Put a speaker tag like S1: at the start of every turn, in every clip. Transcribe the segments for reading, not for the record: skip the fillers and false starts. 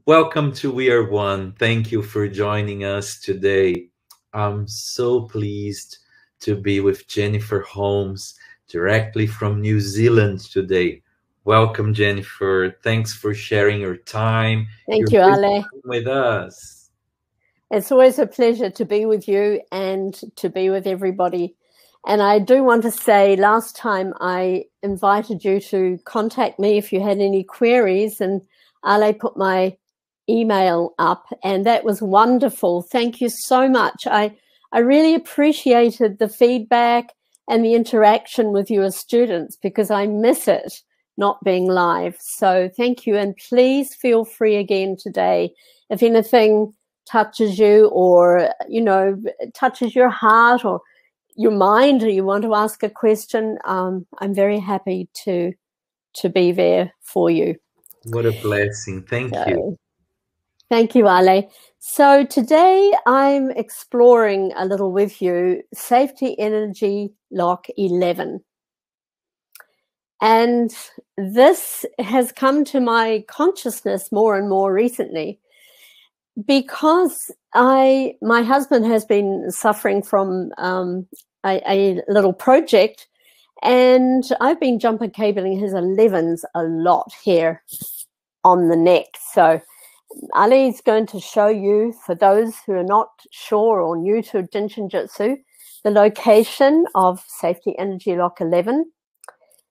S1: Welcome to We Are One. Thank you for joining us today. I'm so pleased to be with Jennifer Holmes directly from New Zealand today. Welcome, Jennifer. Thanks for sharing your time,
S2: Thank
S1: your
S2: you,
S1: wisdom
S2: Ale.
S1: with us.
S2: It's always a pleasure to be with you and to be with everybody. And I do want to say, last time I invited you to contact me if you had any queries, and Ale put my email up, and that was wonderful. Thank you so much. I really appreciated the feedback and the interaction with you as students, because I miss it not being live. So thank you, and please feel free again today if anything touches you, or touches your heart or your mind, or you want to ask a question. I'm very happy to be there for you.
S1: What a blessing. Thank you.
S2: Thank you, Ale. So today I'm exploring a little with you Safety Energy Lock 11. And this has come to my consciousness more and more recently, because my husband has been suffering from a little project, and I've been jumper cabling his 11s a lot here on the neck. So Ali is going to show you, for those who are not sure or new to Jin Shin Jyutsu, the location of Safety Energy Lock 11.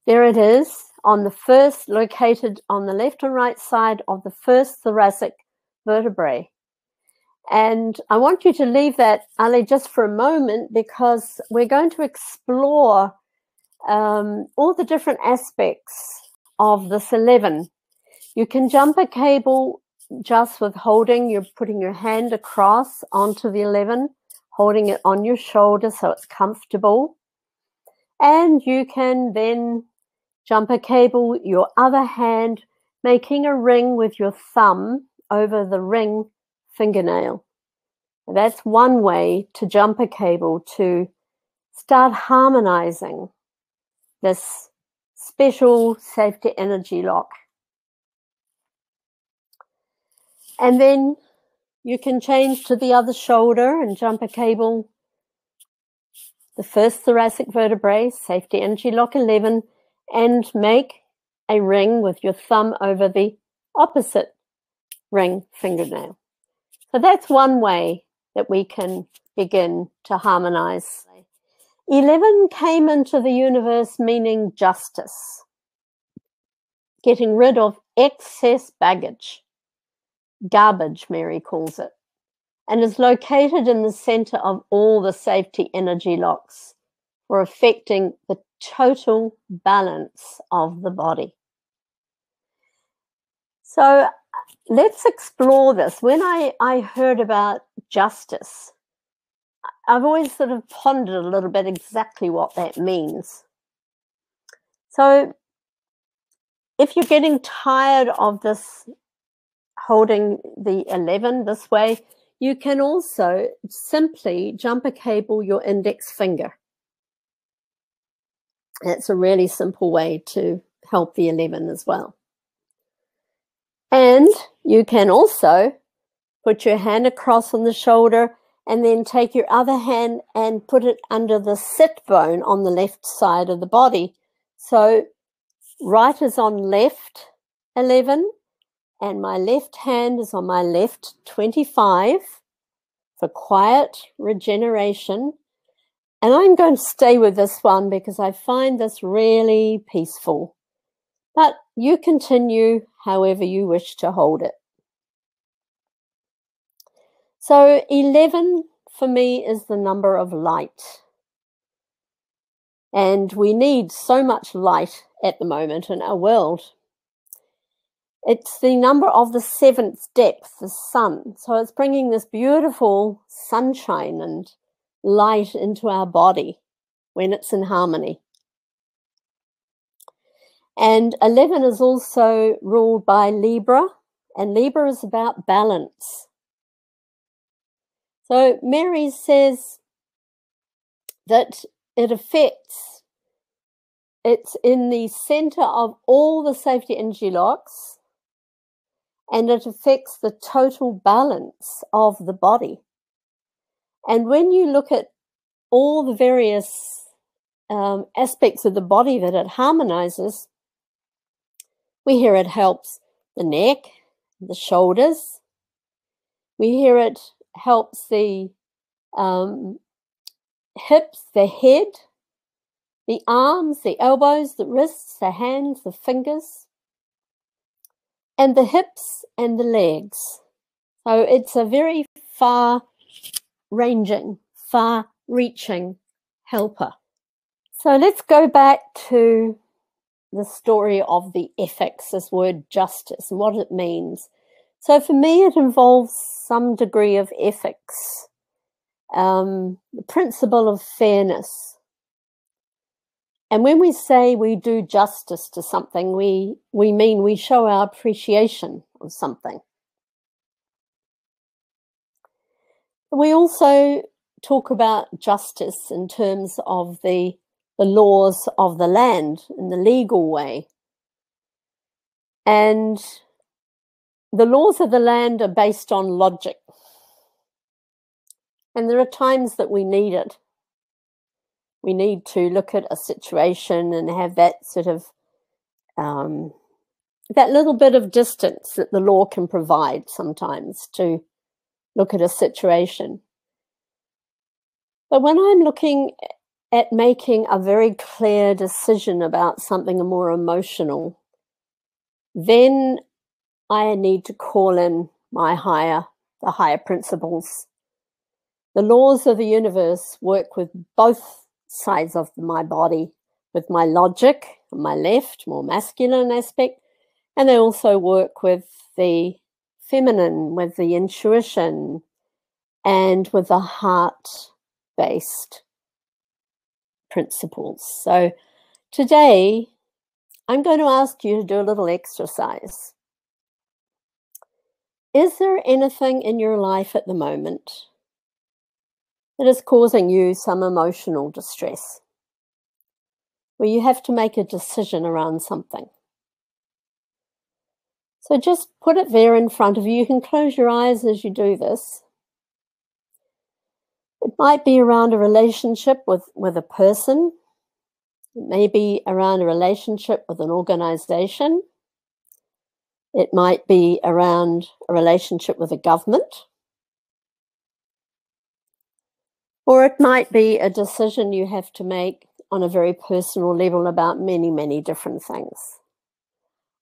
S2: There it is, on the first, located on the left and right side of the first thoracic vertebrae. And I want you to leave that, Ali, just for a moment, because we're going to explore all the different aspects of this 11. You can jump a cable just with holding, you're putting your hand across onto the 11, holding it on your shoulder so it's comfortable. And you can then jump a cable your other hand, making a ring with your thumb over the ring fingernail. That's one way to jump a cable to start harmonizing this special safety energy lock. And then you can change to the other shoulder and jump a cable, the first thoracic vertebrae, safety energy lock 11, and make a ring with your thumb over the opposite ring fingernail. So that's one way that we can begin to harmonize. 11 came into the universe meaning justice, getting rid of excess baggage, garbage, Mary calls it, and is located in the center of all the safety energy locks for affecting the total balance of the body. So let's explore this. When I heard about justice, I've always sort of pondered a little bit exactly what that means. So if you're getting tired of this holding the 11 this way, you can also simply jump a cable your index finger. That's a really simple way to help the 11 as well. And you can also put your hand across on the shoulder and then take your other hand and put it under the sit bone on the left side of the body. So right is on left 11, and my left hand is on my left 25 for quiet regeneration. And I'm going to stay with this one because I find this really peaceful. But you continue however you wish to hold it. So 11 for me is the number of light. And we need so much light at the moment in our world. It's the number of the seventh depth, the sun. So it's bringing this beautiful sunshine and light into our body when it's in harmony. And 11 is also ruled by Libra, and Libra is about balance. So Mary says that it's in the center of all the safety energy locks, and it affects the total balance of the body. And when you look at all the various aspects of the body that it harmonizes, we hear it helps the neck, the shoulders. We hear it helps the hips, the head, the arms, the elbows, the wrists, the hands, the fingers, and the hips and the legs. So it's a very far-ranging, far-reaching helper. So let's go back to the story of the ethics, this word justice, and what it means. So for me, it involves some degree of ethics, the principle of fairness. And when we say we do justice to something, we mean we show our appreciation of something. We also talk about justice in terms of the laws of the land in the legal way. And the laws of the land are based on logic. And there are times that we need it. We need to look at a situation and have that sort of, that little bit of distance that the law can provide sometimes to look at a situation. But when I'm looking at making a very clear decision about something more emotional, then I need to call in the higher principles. The laws of the universe work with both sides of my body, with my logic on my left, more masculine aspect, and they also work with the feminine, with the intuition, and with the heart-based principles. So today, I'm going to ask you to do a little exercise. Is there anything in your life at the moment that is causing you some emotional distress, where you have to make a decision around something? So just put it there in front of you. You can close your eyes as you do this. It might be around a relationship with a person. It may be around a relationship with an organization. It might be around a relationship with a government. Or it might be a decision you have to make on a very personal level about many, many different things.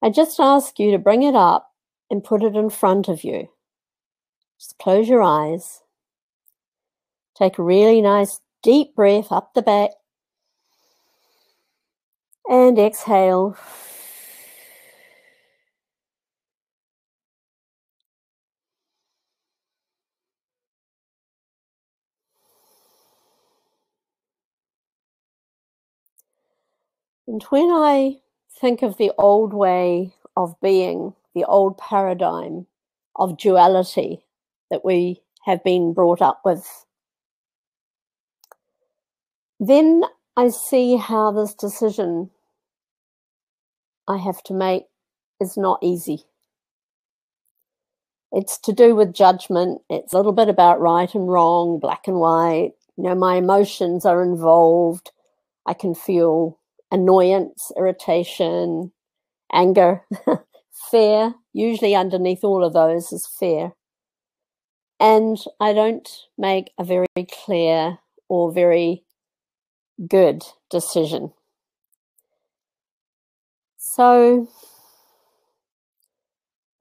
S2: I just ask you to bring it up and put it in front of you. Just close your eyes. Take a really nice deep breath up the back and exhale. And when I think of the old way of being, the old paradigm of duality that we have been brought up with, then I see how this decision I have to make is not easy. It's to do with judgment. It's a little bit about right and wrong, black and white. You know, my emotions are involved. I can feel annoyance, irritation, anger, fear. Usually underneath all of those is fear. And I don't make a very clear or very good decision. So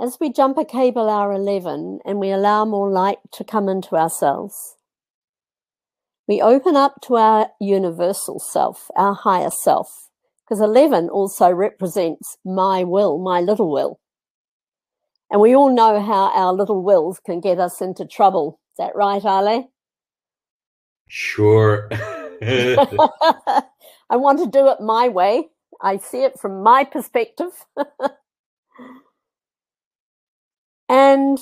S2: as we jump a cable hour 11 and we allow more light to come into ourselves, we open up to our universal self, our higher self, because 11 also represents my will, my little will. And we all know how our little wills can get us into trouble. Is that right, Ale?
S1: Sure.
S2: I want to do it my way. I see it from my perspective. And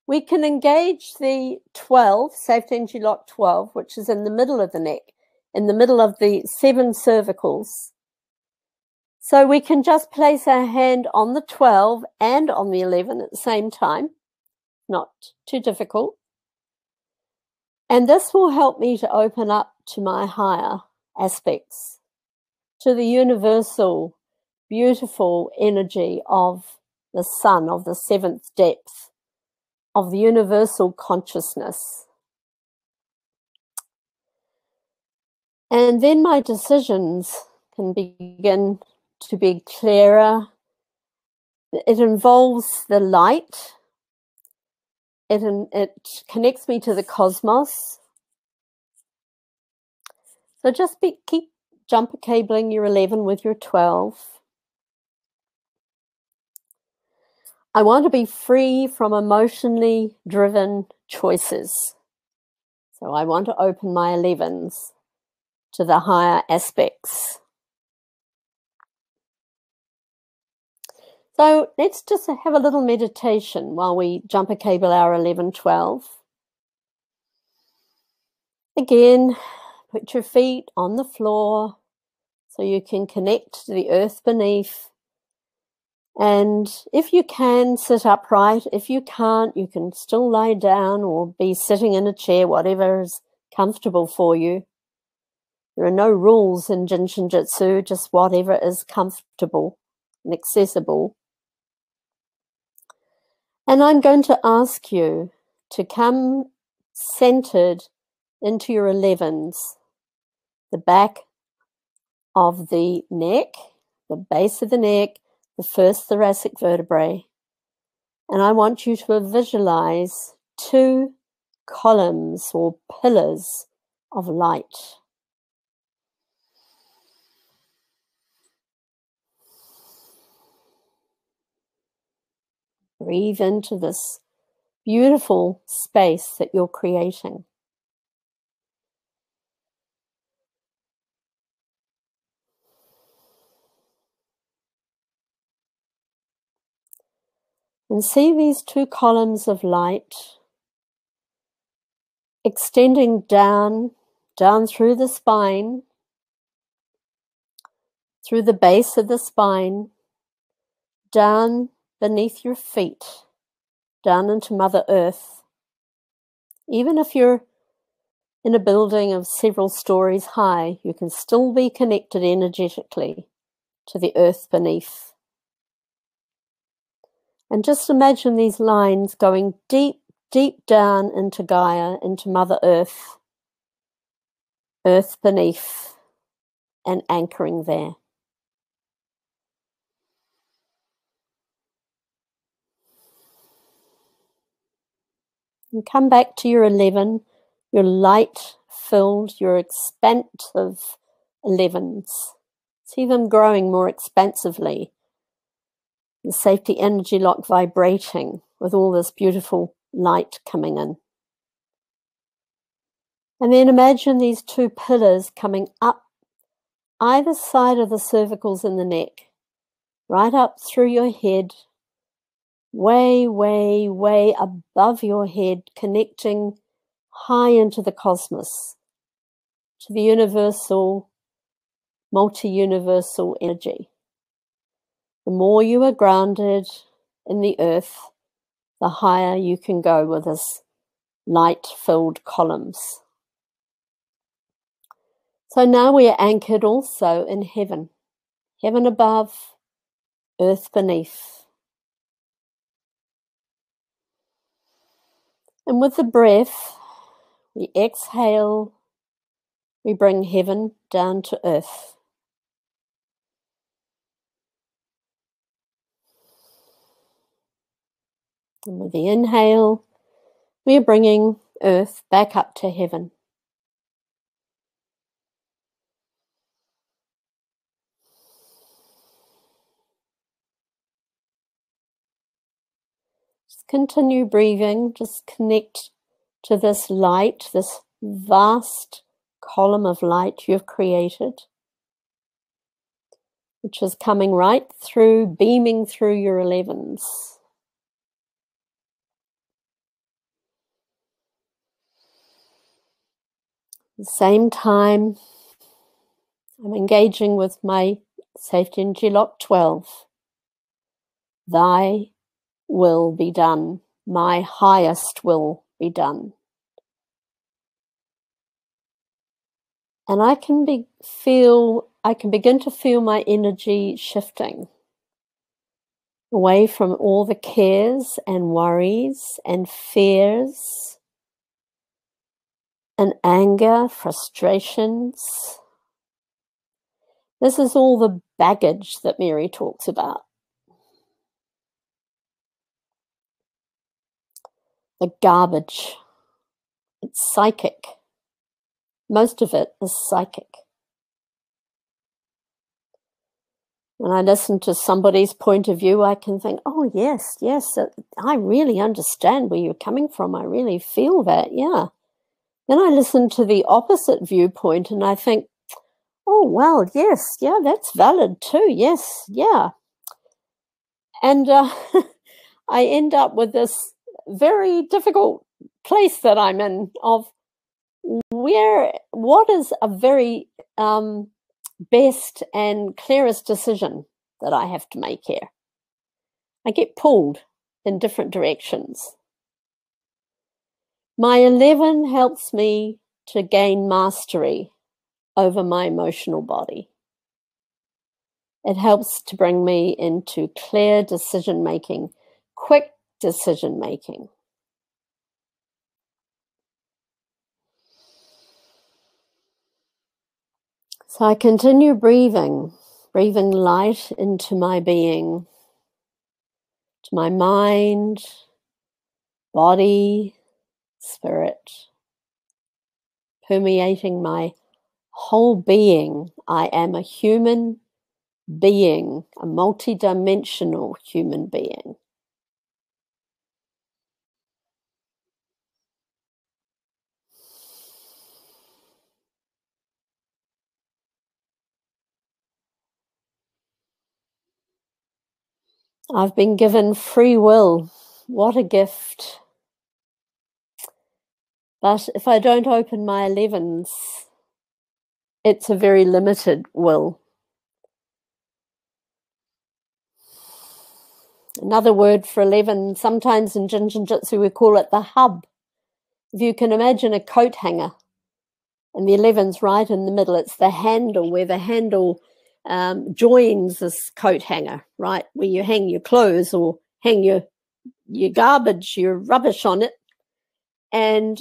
S2: we can engage the 12, safety energy lock 12, which is in the middle of the neck, in the middle of the 7 cervicals. So we can just place our hand on the 12 and on the 11 at the same time, not too difficult. And this will help me to open up to my higher aspects, to the universal, beautiful energy of the sun, of the seventh depth, of the universal consciousness. And then my decisions can begin to be clearer. It involves the light. It connects me to the cosmos. So just keep jumper cabling your 11 with your 12. I want to be free from emotionally driven choices. So I want to open my 11s to the higher aspects. So let's just have a little meditation while we jumper cable our 11, 12. Again, put your feet on the floor so you can connect to the earth beneath. And if you can, sit upright. If you can't, you can still lie down or be sitting in a chair, whatever is comfortable for you. There are no rules in Jin Shin Jyutsu, just whatever is comfortable and accessible. And I'm going to ask you to come centered into your 11s, the back of the neck, the base of the neck, the first thoracic vertebrae. And I want you to visualize 2 columns or pillars of light. Breathe into this beautiful space that you're creating. And see these 2 columns of light extending down through the spine, through the base of the spine, down beneath your feet, down into Mother Earth. Even if you're in a building of several stories high, you can still be connected energetically to the earth beneath. And just imagine these lines going deep, deep down into Gaia, into Mother Earth, earth beneath, and anchoring there. And come back to your 11, your light-filled, your expansive 11s. See them growing more expansively. The safety energy lock vibrating with all this beautiful light coming in. And then imagine these 2 pillars coming up either side of the cervicals in the neck, right up through your head, way, way, way above your head, connecting high into the cosmos, to the universal, multi-universal energy. The more you are grounded in the earth, the higher you can go with this light-filled columns. So now we are anchored also in heaven. Heaven above, earth beneath. And with the breath, we exhale, we bring heaven down to earth. And with the inhale, we are bringing earth back up to heaven. Just continue breathing, just connect to this light, this vast column of light you've created, which is coming right through, beaming through your 11s. At the same time, I'm engaging with my Safety Energy Lock 12. Thy will be done. My highest will be done. And I can begin to feel my energy shifting away from all the cares and worries and fears and anger, frustrations. This is all the baggage that Mary talks about. The garbage. It's psychic. Most of it is psychic. When I listen to somebody's point of view, I can think, oh, yes, I really understand where you're coming from. I really feel that, yeah. Then I listen to the opposite viewpoint and I think, oh, well, yes, yeah, that's valid too, yes, yeah. And I end up with this very difficult place that I'm in of what is a very best and clearest decision that I have to make here. I get pulled in different directions. My 11 helps me to gain mastery over my emotional body. It helps to bring me into clear decision making, quick decision making. So I continue breathing light into my being, to my mind, body, spirit, permeating my whole being. I am a human being, a multidimensional human being. I've been given free will. What a gift. But if I don't open my 11s, it's a very limited will. Another word for 11, sometimes in Jin Shin Jyutsu we call it the hub. If you can imagine a coat hanger, and the 11's right in the middle, it's the handle, where the handle joins this coat hanger, right, where you hang your clothes or hang your garbage, your rubbish on it. And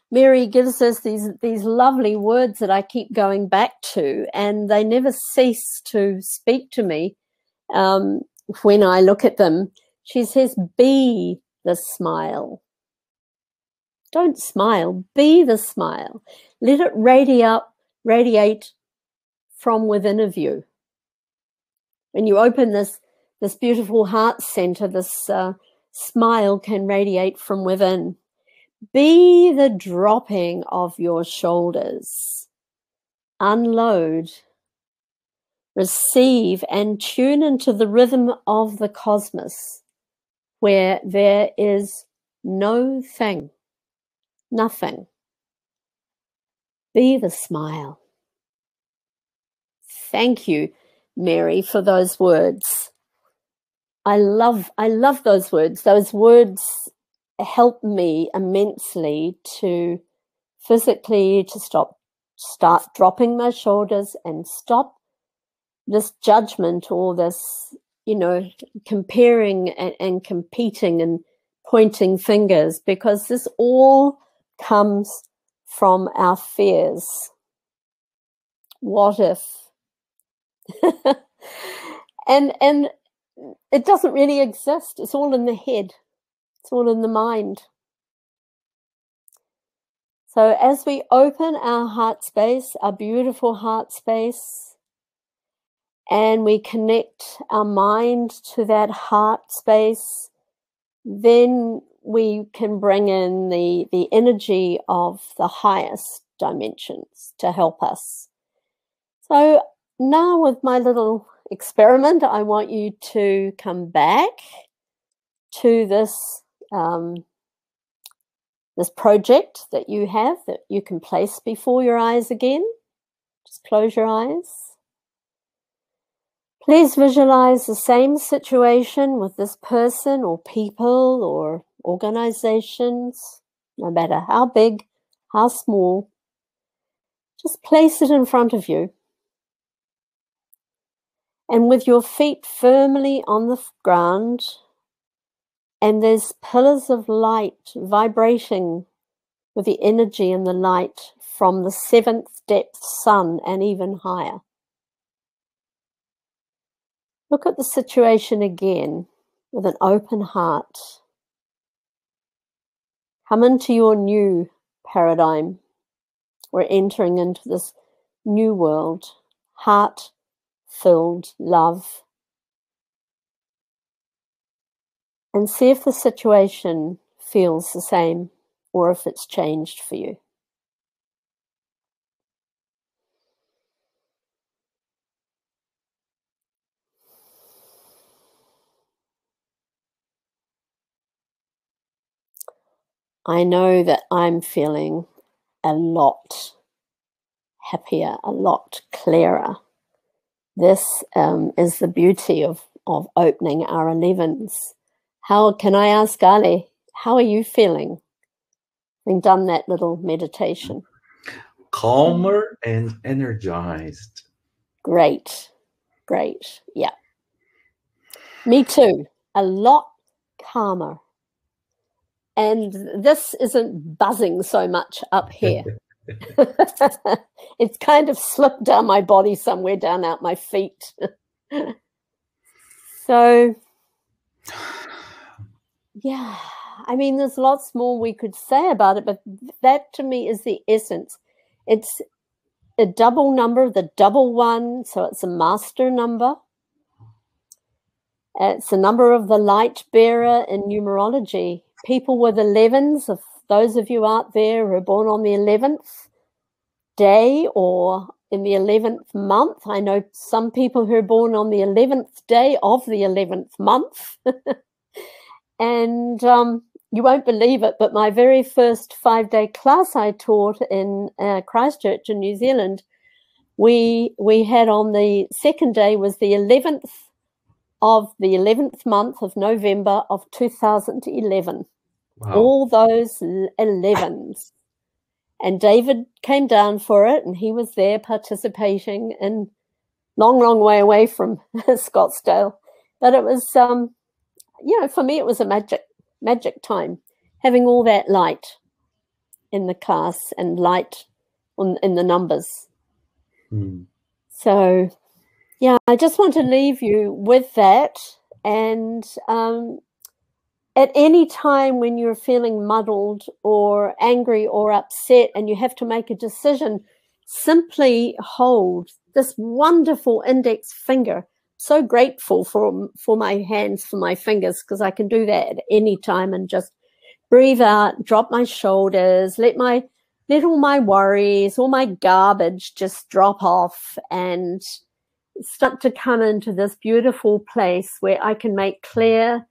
S2: Mary gives us these lovely words that I keep going back to, and they never cease to speak to me when I look at them. She says, be the smile. Don't smile, be the smile. Let it radiate from within of you. When you open this beautiful heart center, this smile can radiate from within. Be the dropping of your shoulders. Unload, receive, and tune into the rhythm of the cosmos, where there is no thing, nothing. Be the smile. Thank you, Mary, for those words. I love those words. Those words help me immensely to physically start dropping my shoulders and stop this judgment or this, comparing and competing and pointing fingers, because this all comes from our fears. What if? and it doesn't really exist. It's all in the head. It's all in the mind. So as we open our heart space, our beautiful heart space, and we connect our mind to that heart space, then we can bring in the energy of the highest dimensions to help us. So now with my little experiment, I want you to come back to this this project that you have, that you can place before your eyes again. Just close your eyes. Please visualize the same situation with this person or people or organizations, no matter how big, how small. Just place it in front of you. And with your feet firmly on the ground, and there's pillars of light vibrating with the energy and the light from the 7th depth sun and even higher. Look at the situation again with an open heart. Come into your new paradigm. We're entering into this new world, heart-filled love. And see if the situation feels the same or if it's changed for you. I know that I'm feeling a lot happier, a lot clearer. This is the beauty of opening our 11s. How can I ask Ali, how are you feeling? Having done that little meditation.
S1: Calmer and energized.
S2: Great, great, yeah. Me too, a lot calmer. And this isn't buzzing so much up here. It's kind of slipped down my body somewhere, down out my feet. So, yeah, I mean, there's lots more we could say about it, but that to me is the essence. It's a double number, the double one, so it's a master number. It's a number of the light bearer in numerology. People with 11s, if those of you out there who are born on the 11th day or in the 11th month, I know some people who are born on the 11th day of the 11th month. And you won't believe it, but my very first 5-day class I taught in Christchurch in New Zealand, we had on the second day was the 11th of the 11th month of November of 2011. Wow. All those 11s. And David came down for it, and he was there participating in long, long way away from Scottsdale. But it was, you know, for me, it was a magic time, having all that light in the class and light in the numbers. So, yeah, I just want to leave you with that. And at any time when you're feeling muddled or angry or upset and you have to make a decision, simply hold this wonderful index finger. So grateful for my hands, for my fingers, because I can do that at any time and just breathe out, drop my shoulders, let all my worries, all my garbage just drop off and start to come into this beautiful place where I can make clear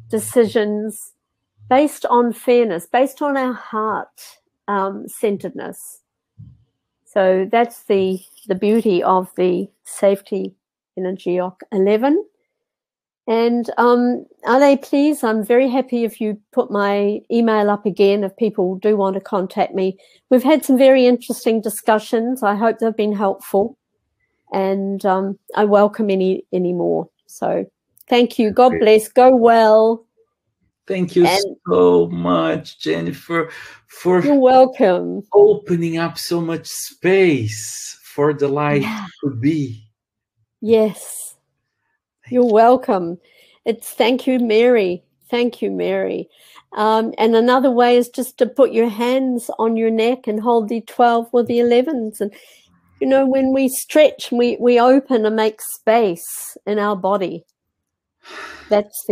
S2: decisions based on fairness, based on our heart centeredness. So that's the beauty of the safety energy 11. And Ale, please, I'm very happy if you put my email up again if people do want to contact me. We've had some very interesting discussions. I hope they've been helpful, and I welcome any more. So thank you. God bless. Go well.
S1: Thank you so much, Jennifer, for
S2: you're welcome.
S1: Opening up so much space for the light to be.
S2: Yes. You're welcome. Thank you, Mary. Thank you, Mary. And another way is just to put your hands on your neck and hold the 12 or the 11s. And, you know, when we stretch, we open and make space in our body. That's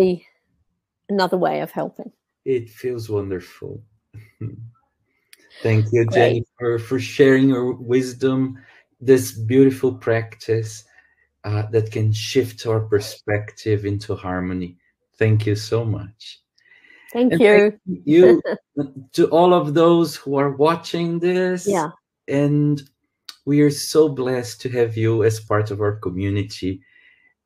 S2: another way of helping.
S1: It feels wonderful. Thank you, Jennifer, for sharing your wisdom, this beautiful practice that can shift our perspective into harmony. Thank you so much.
S2: Thank you.
S1: Thank you to all of those who are watching this.
S2: Yeah.
S1: And we are so blessed to have you as part of our community.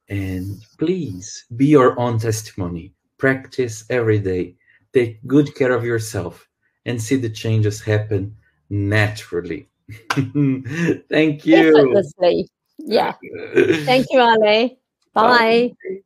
S1: And please be your own testimony. Practice every day. Take good care of yourself and see the changes happen naturally. Thank you.
S2: Effortlessly. Yeah. Thank you, Ale. Bye.
S1: Bye.